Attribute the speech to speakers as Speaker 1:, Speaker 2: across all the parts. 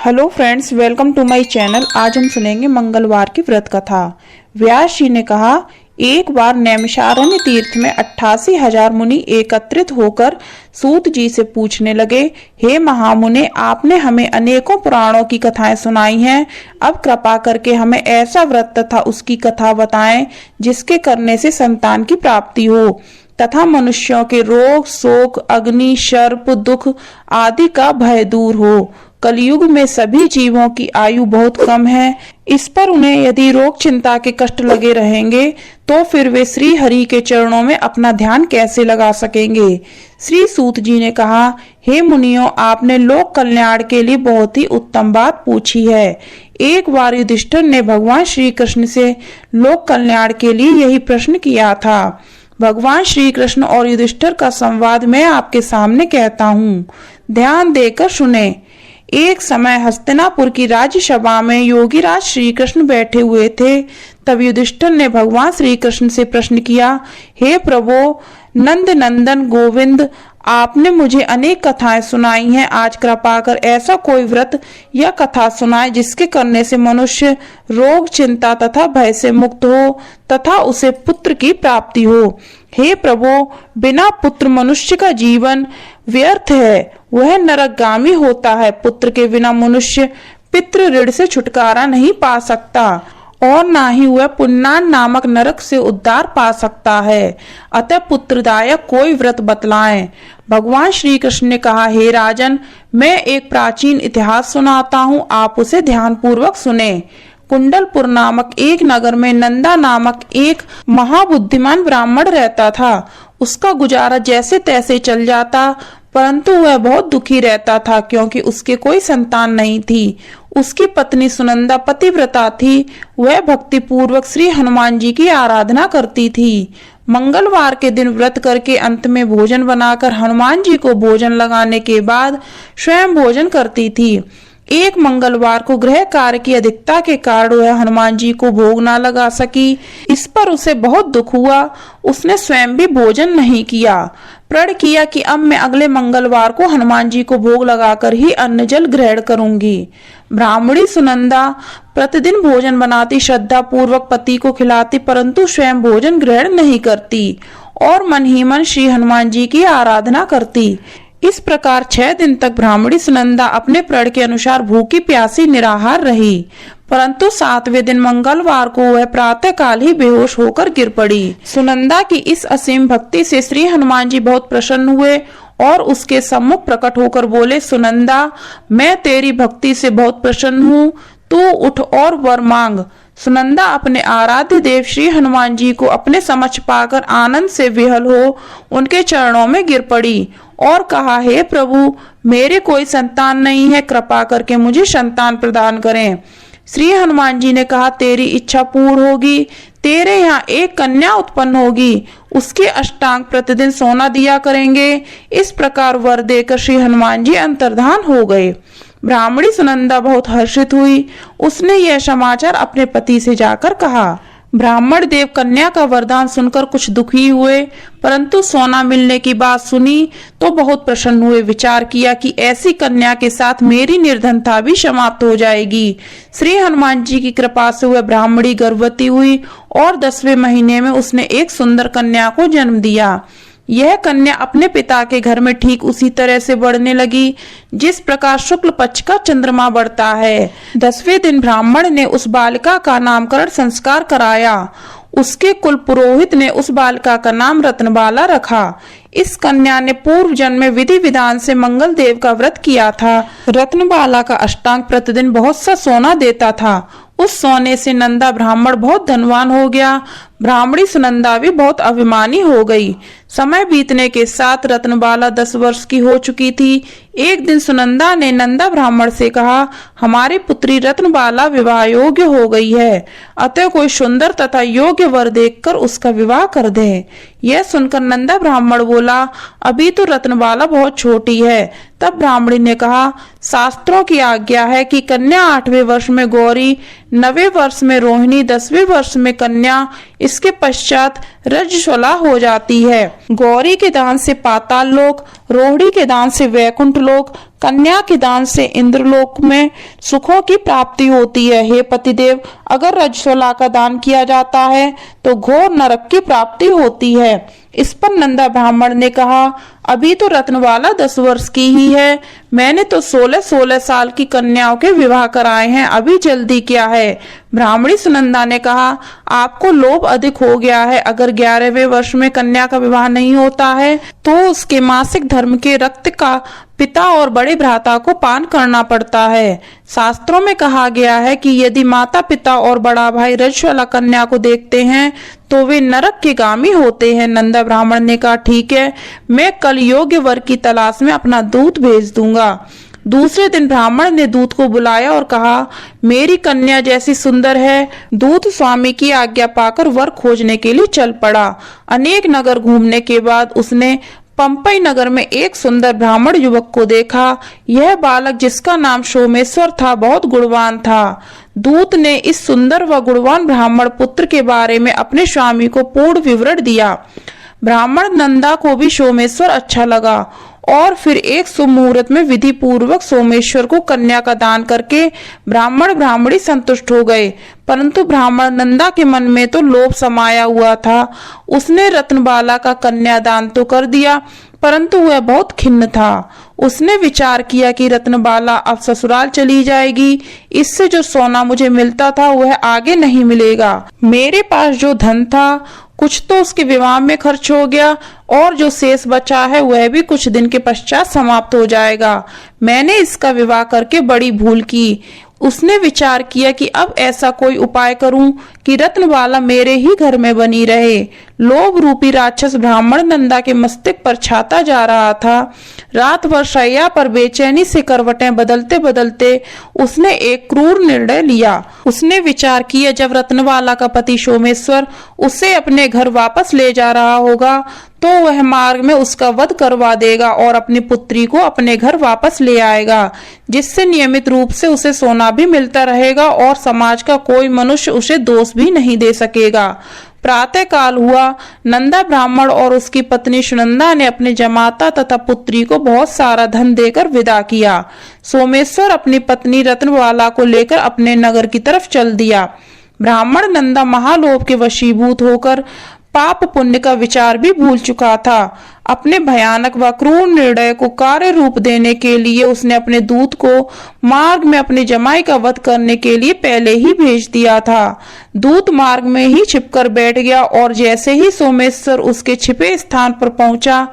Speaker 1: Hello friends, welcome to my channel. आज हम सुनेंगे मंगलवार की व्रत कथा। व्यास जी ने कहा, एक बार नैमिषारण्य तीर्थ में 88,000 मुनि एकत्रित होकर सूत जी से पूछने लगे, हे महामुने, आपने हमें अनेकों पुराणों की कथाएं सुनाई हैं। अब कृपा करके हमें ऐसा व्रत तथा उसकी कथा बताएं जिसके करने से संतान की प्राप्ति हो तथा मनुष्यों के रोग, शोक, अग्नि, सर्प, दुख आदि का भय दूर हो। कलयुग में सभी जीवों की आयु बहुत कम है। इस पर उन्हें यदि रोग चिंता के कष्ट लगे रहेंगे तो फिर वे श्री हरि के चरणों में अपना ध्यान कैसे लगा सकेंगे। श्री सूत जी ने कहा, हे मुनियों, आपने लोक कल्याण के लिए बहुत ही उत्तम बात पूछी है। एक बार युधिष्ठिर ने भगवान श्री कृष्ण से लोक कल्याण के लिए यही प्रश्न किया था। भगवान श्री कृष्ण और युधिष्ठिर का संवाद मैं आपके सामने कहता हूँ, ध्यान देकर सुने। एक समय हस्तिनापुर की राज्यसभा में योगीराज श्री कृष्ण बैठे हुए थे। तब युधिष्ठिर ने भगवान श्री कृष्ण से प्रश्न किया, हे प्रभु नंद नंदन गोविंद, आपने मुझे अनेक कथाएं सुनाई हैं। आज कृपा कर ऐसा कोई व्रत या कथा सुनाए जिसके करने से मनुष्य रोग, चिंता तथा भय से मुक्त हो तथा उसे पुत्र की प्राप्ति हो। हे प्रभु, बिना पुत्र मनुष्य का जीवन व्यर्थ है, वह नरकगामी होता है। पुत्र के बिना मनुष्य पितृ ऋण से छुटकारा नहीं पा सकता और ना ही वह पुन्नान नामक नरक से उद्धार पा सकता है। अतः पुत्रदायक कोई व्रत बतलाएं। भगवान श्री कृष्ण ने कहा, हे राजन, मैं एक प्राचीन इतिहास सुनाता हूँ, आप उसे ध्यान पूर्वक सुने। कुंडलपुर नामक एक नगर में नंदा नामक एक महाबुद्धिमान ब्राह्मण रहता था। उसका गुजारा जैसे तैसे चल जाता, परंतु वह बहुत दुखी रहता था क्योंकि उसके कोई संतान नहीं थी। उसकी पत्नी सुनंदा पतिव्रता थी। वह भक्ति पूर्वक श्री हनुमान जी की आराधना करती थी। मंगलवार के दिन व्रत करके अंत में भोजन बनाकर हनुमान जी को भोजन लगाने के बाद स्वयं भोजन करती थी। एक मंगलवार को गृह कार्य की अधिकता के कारण वह हनुमान जी को भोग न लगा सकी। इस पर उसे बहुत दुख हुआ। उसने स्वयं भी भोजन नहीं किया। प्रण किया कि अब मैं अगले मंगलवार को हनुमान जी को भोग लगाकर ही अन्न जल ग्रहण करूंगी। ब्राह्मणी सुनंदा प्रतिदिन भोजन बनाती, श्रद्धा पूर्वक पति को खिलाती, परंतु स्वयं भोजन ग्रहण नहीं करती और मन ही मन श्री हनुमान जी की आराधना करती। इस प्रकार 6 दिन तक ब्राह्मणी सुनंदा अपने प्रण के अनुसार भूखी प्यासी निराहार रही, परंतु 7वें दिन मंगलवार को वह प्रातः काल ही बेहोश होकर गिर पड़ी। सुनंदा की इस असीम भक्ति से श्री हनुमान जी बहुत प्रसन्न हुए और उसके सम्मुख प्रकट होकर बोले, सुनंदा, मैं तेरी भक्ति से बहुत प्रसन्न हूँ, तू उठ और वर मांग। सुनंदा अपने आराध्य देव श्री हनुमान जी को अपने समक्ष पाकर आनंद से विहल हो उनके चरणों में गिर पड़ी और कहा, हे प्रभु, मेरे कोई संतान नहीं है, कृपा करके मुझे संतान प्रदान करें। श्री हनुमान जी ने कहा, तेरी इच्छा पूर्ण होगी। तेरे यहाँ एक कन्या उत्पन्न होगी, उसके अष्टांग प्रतिदिन सोना दिया करेंगे। इस प्रकार वर देकर श्री हनुमान जी अंतर्धान हो गए। ब्राह्मणी सुनंदा बहुत हर्षित हुई। उसने यह समाचार अपने पति से जाकर कहा। ब्राह्मण देव कन्या का वरदान सुनकर कुछ दुखी हुए, परंतु सोना मिलने की बात सुनी तो बहुत प्रसन्न हुए। विचार किया कि ऐसी कन्या के साथ मेरी निर्धनता भी समाप्त हो जाएगी। श्री हनुमान जी की कृपा से वह ब्राह्मणी गर्भवती हुई और 10वें महीने में उसने एक सुंदर कन्या को जन्म दिया। यह कन्या अपने पिता के घर में ठीक उसी तरह से बढ़ने लगी जिस प्रकार शुक्ल पक्ष का चंद्रमा बढ़ता है। 10वें दिन ब्राह्मण ने उस बालिका का नामकरण संस्कार कराया। उसके कुल पुरोहित ने उस बालिका का नाम रत्नबाला रखा। इस कन्या ने पूर्व जन्म में विधि विधान से मंगल देव का व्रत किया था। रत्नबाला का अष्टांग प्रतिदिन बहुत सा सोना देता था। उस सोने से नंदा ब्राह्मण बहुत धनवान हो गया। ब्राह्मणी सुनंदा भी बहुत अभिमानी हो गई। समय बीतने के साथ रत्नबाला 10 वर्ष की हो चुकी थी। एक दिन सुनंदा ने नंदा ब्राह्मण से कहा, हमारी पुत्री रत्नबाला विवाह योग्य हो गई है, अतः कोई सुंदर तथा योग्य वर देखकर उसका विवाह कर दे। यह सुनकर नंदा ब्राह्मण बोला, अभी तो रत्नबाला बहुत छोटी है। तब ब्राह्मणी ने कहा, शास्त्रों की आज्ञा है कि कन्या 8वें वर्ष में गौरी, 9वें वर्ष में रोहिणी, 10वें वर्ष में कन्या, इसके पश्चात रजस्वला हो जाती है। गौरी के दान से पाताल लोक, रोहिणी के दान से वैकुंठ लोक, कन्या के दान से इंद्रलोक में सुखों की प्राप्ति होती है। हे पतिदेव, अगर रजस्वला का दान किया जाता है तो घोर नरक की प्राप्ति होती है। इस पर नंदा ब्राह्मण ने कहा, अभी तो रत्नबाला 10 वर्ष की ही है, मैंने तो 16-16 साल की कन्याओं के विवाह कराए हैं, अभी जल्दी क्या है। ब्राह्मणी सुनंदा ने कहा, आपको लोभ अधिक हो गया है। अगर 11वें वर्ष में कन्या का विवाह नहीं होता है तो उसके मासिक धर्म के रक्त का पिता और बड़े भ्राता को पान करना पड़ता है। शास्त्रों में कहा गया है कि यदि माता पिता और बड़ा भाई रजस्वला कन्या को देखते हैं तो वे नरक के गामी होते हैं। नंदा ब्राह्मण ने कहा, ठीक है, मैं कल योग्य वर की तलाश में अपना दूत भेज दूंगा। दूसरे दिन ब्राह्मण ने दूत को बुलाया और कहा, मेरी कन्या जैसी सुंदर है। दूत स्वामी की आज्ञा पाकर वर खोजने के लिए चल पड़ा। अनेक नगर घूमने के बाद उसने पंपई नगर में एक सुंदर ब्राह्मण युवक को देखा। यह बालक, जिसका नाम सोमेश्वर था, बहुत गुणवान था। दूत ने इस सुंदर व गुणवान ब्राह्मण पुत्र के बारे में अपने स्वामी को पूर्ण विवरण दिया। ब्राह्मण नंदा को भी सोमेश्वर अच्छा लगा और फिर एक शुभ मुहूर्त में विधि पूर्वक सोमेश्वर को कन्या का दान करके ब्राह्मण ब्राह्मणी संतुष्ट हो गए। परंतु ब्राह्मण नंदा के मन में तो लोभ समाया हुआ था। उसने रत्नबाला का कन्यादान तो कर दिया, परंतु वह बहुत खिन्न था। उसने विचार किया कि रत्नबाला अब ससुराल चली जाएगी, इससे जो सोना मुझे मिलता था वह आगे नहीं मिलेगा। मेरे पास जो धन था कुछ तो उसके विवाह में खर्च हो गया और जो शेष बचा है वह भी कुछ दिन के पश्चात समाप्त हो जाएगा। मैंने इसका विवाह करके बड़ी भूल की। उसने विचार किया कि अब ऐसा कोई उपाय करूं कि रत्नबाला मेरे ही घर में बनी रहे। लोभ रूपी राक्षस ब्राह्मण नंदा के मस्तिष्क पर छाता जा रहा था। रात भर शैया पर बेचैनी से करवटें बदलते बदलते उसने एक क्रूर निर्णय लिया। उसने विचार किया, जब रत्नबाला का पति सोमेश्वर उसे अपने घर वापस ले जा रहा होगा तो वह मार्ग में उसका वध करवा देगा और अपनी पुत्री को अपने घर वापस ले आएगा, जिससे नियमित रूप से उसे सोना भी मिलता रहेगा और समाज का कोई मनुष्य उसे दोष भी नहीं दे सकेगा। प्रातः काल हुआ। नंदा ब्राह्मण और उसकी पत्नी सुनंदा ने अपने जमाता तथा पुत्री को बहुत सारा धन देकर विदा किया। सोमेश्वर अपनी पत्नी रत्नबाला को लेकर अपने नगर की तरफ चल दिया। ब्राह्मण नंदा महालोभ के वशीभूत होकर पाप पुण्य का विचार भी भूल चुका था। अपने भयानक व क्रूर निर्णय को कार्य रूप देने के लिए उसने अपने दूत को मार्ग में अपने जमाई का वध करने के लिए पहले ही भेज दिया था। दूत मार्ग में ही छिपकर बैठ गया और जैसे ही सोमेश्वर उसके छिपे स्थान पर पहुंचा,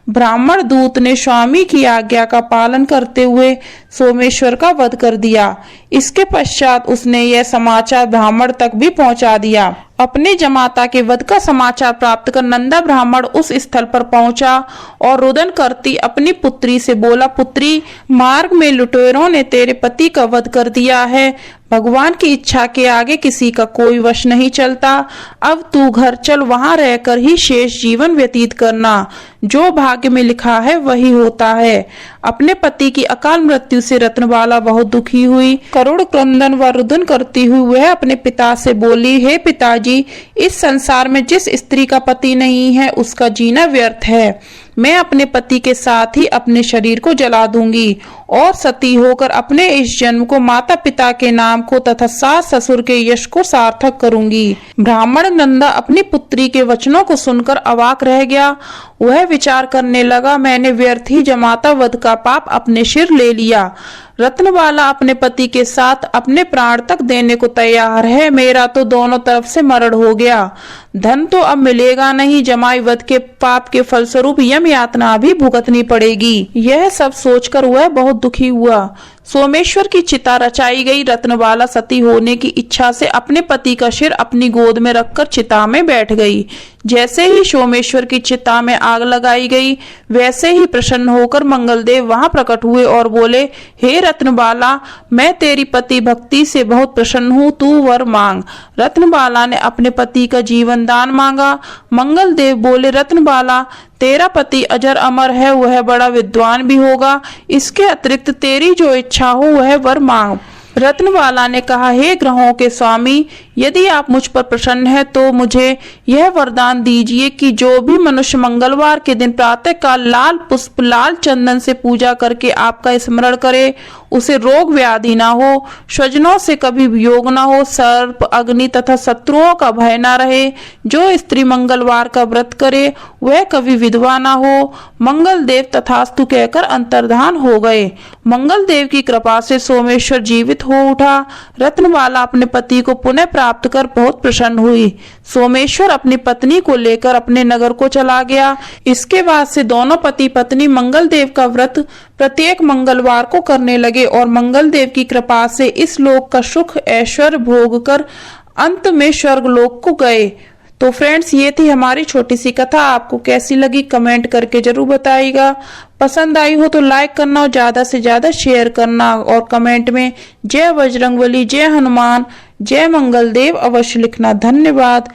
Speaker 1: ब्राह्मण दूत ने स्वामी की आज्ञा का पालन करते हुए सोमेश्वर का वध कर दिया। इसके पश्चात उसने यह समाचार ब्राह्मण तक भी पहुंचा दिया। अपने जमाता के वध का समाचार प्राप्त कर नंदा ब्राह्मण उस स्थल पर पहुंचा और रुदन करती अपनी पुत्री से बोला, पुत्री, मार्ग में लुटेरों ने तेरे पति का वध कर दिया है। भगवान की इच्छा के आगे किसी का कोई वश नहीं चलता। अब तू घर चल, वहां रहकर ही शेष जीवन व्यतीत करना। जो भाग्य में लिखा है वही होता है। अपने पति की अकाल मृत्यु से रत्नबाला बहुत दुखी हुई। करुण क्रंदन व रुदन करती हुई वह अपने पिता से बोली, हे पिताजी, इस संसार में जिस स्त्री का पति नहीं है उसका जीना व्यर्थ है। मैं अपने पति के साथ ही अपने शरीर को जला दूंगी और सती होकर अपने इस जन्म को माता पिता के नाम को तथा सास ससुर के यश को सार्थक करूंगी। ब्राह्मण नंदा अपनी पुत्री के वचनों को सुनकर अवाक रह गया। वह विचार करने लगा, मैंने व्यर्थ ही जमाता वध का पाप अपने सिर ले लिया। रत्नबाला अपने पति के साथ अपने प्राण तक देने को तैयार है। मेरा तो दोनों तरफ से मरण हो गया। धन तो अब मिलेगा नहीं, जमाई वध के पाप के फलस्वरूप यम यातना भी भुगतनी पड़ेगी। यह सब सोचकर वह बहुत दुखी हुआ। सोमेश्वर की चिता रचाई गई। रत्नबाला सती होने की इच्छा से अपने पति का सिर अपनी गोद में रखकर चिता में बैठ गई। जैसे ही सोमेश्वर की चिता में आग लगाई गई, वैसे ही प्रसन्न होकर मंगलदेव वहां प्रकट हुए और बोले, हे रत्नबाला, मैं तेरी पति भक्ति से बहुत प्रसन्न हूँ, तू वर मांग। रत्नबाला ने अपने पति का जीवन दान मांगा। मंगलदेव बोले, रत्नबाला, तेरा पति अजर अमर है, वह बड़ा विद्वान भी होगा। इसके अतिरिक्त तेरी जो इच्छा हो वह वर मांग। रत्नबाला ने कहा, हे ग्रहों के स्वामी, यदि आप मुझ पर प्रसन्न हैं तो मुझे यह वरदान दीजिए कि जो भी मनुष्य मंगलवार के दिन प्रातःकाल लाल पुष्प लाल चंदन से पूजा करके आपका स्मरण करे, उसे रोग व्याधि ना हो, स्वजनों से कभी वियोग ना हो, सर्प अग्नि तथा शत्रुओं का भय ना रहे। जो स्त्री मंगलवार का व्रत करे वह कभी विधवा ना हो। मंगल देव तथास्तु कहकर अंतर्धान हो गए। मंगल देव की कृपा से सोमेश्वर जीवित हो उठा। रत्नबाला अपने पति को पुनः प्राप्त कर बहुत प्रसन्न हुई। सोमेश्वर अपनी पत्नी को लेकर अपने नगर को चला गया। इसके बाद से दोनों पति पत्नी मंगल देव का व्रत प्रत्येक मंगलवार को करने लगे और मंगल देव की कृपा से इस लोक का सुख ऐश्वर्य भोग कर अंत में स्वर्ग लोक को गए। तो फ्रेंड्स, ये थी हमारी छोटी सी कथा। आपको कैसी लगी कमेंट करके जरूर बताइएगा। पसंद आई हो तो लाइक करना और ज्यादा से ज्यादा शेयर करना और कमेंट में जय बजरंगबली, जय हनुमान, जय मंगल देव अवश्य लिखना। धन्यवाद।